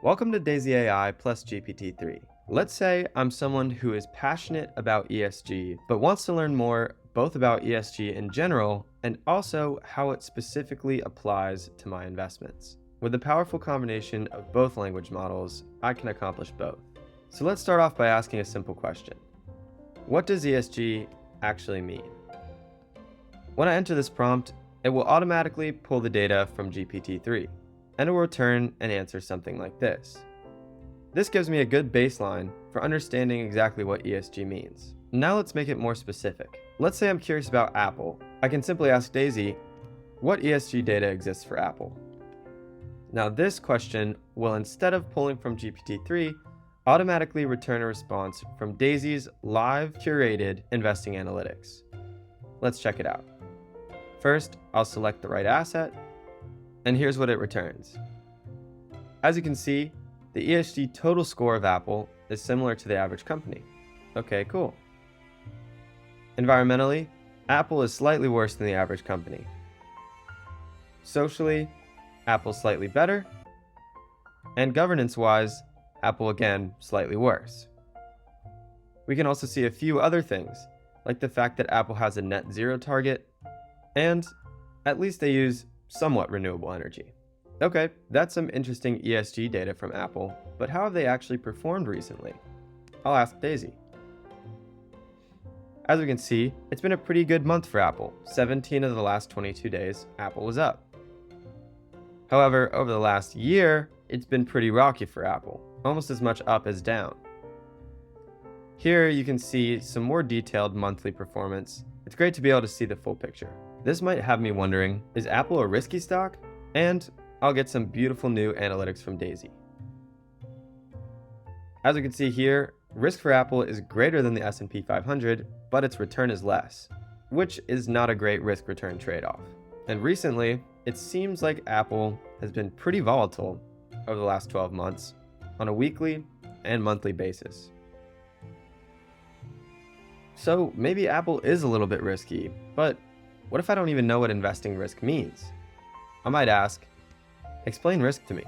Welcome to Daizy AI plus GPT-3. Let's say I'm someone who is passionate about ESG, but wants to learn more both about ESG in general and also how it specifically applies to my investments. With the powerful combination of both language models, I can accomplish both. So let's start off by asking a simple question. What does ESG actually mean? When I enter this prompt, it will automatically pull the data from GPT-3, and it will return an answer something like this. This gives me a good baseline for understanding exactly what ESG means. Now let's make it more specific. Let's say I'm curious about Apple. I can simply ask Daizy, what ESG data exists for Apple? Now this question will, instead of pulling from GPT-3, automatically return a response from Daizy's live curated investing analytics. Let's check it out. First, I'll select the right asset, and here's what it returns. As you can see, the ESG total score of Apple is similar to the average company. Okay, cool. Environmentally, Apple is slightly worse than the average company. Socially, Apple's slightly better. And governance-wise, Apple again, slightly worse. We can also see a few other things, like the fact that Apple has a net zero target, and at least they use somewhat renewable energy. Okay, that's some interesting ESG data from Apple, but how have they actually performed recently? I'll ask Daizy. As we can see, it's been a pretty good month for Apple. 17 of the last 22 days, Apple was up. However, over the last year, it's been pretty rocky for Apple, almost as much up as down. Here you can see some more detailed monthly performance. It's great to be able to see the full picture. This might have me wondering, is Apple a risky stock? And I'll get some beautiful new analytics from Daizy. As we can see here, risk for Apple is greater than the S&P 500, but its return is less, which is not a great risk-return trade-off. And recently, it seems like Apple has been pretty volatile over the last 12 months on a weekly and monthly basis. So maybe Apple is a little bit risky, but what if I don't even know what investing risk means? I might ask, explain risk to me.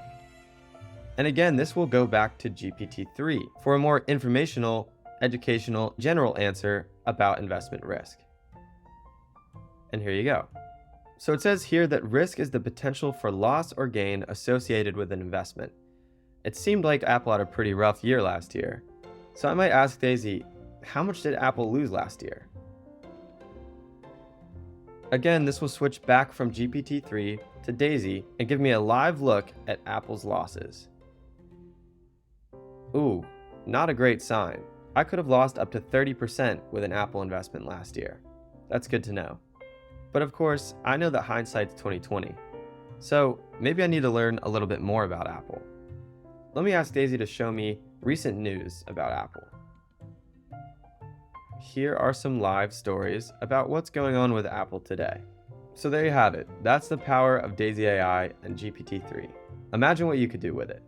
And again, this will go back to GPT-3 for a more informational, educational, general answer about investment risk. And here you go. So it says here that risk is the potential for loss or gain associated with an investment. It seemed like Apple had a pretty rough year last year. So I might ask Daizy, how much did Apple lose last year? Again, this will switch back from GPT-3 to Daizy and give me a live look at Apple's losses. Ooh, not a great sign. I could have lost up to 30% with an Apple investment last year. That's good to know. But of course, I know that hindsight's 2020. So maybe I need to learn a little bit more about Apple. Let me ask Daizy to show me recent news about Apple. Here are some live stories about what's going on with Apple today. So there you have it. That's the power of Daizy AI and GPT-3. Imagine what you could do with it.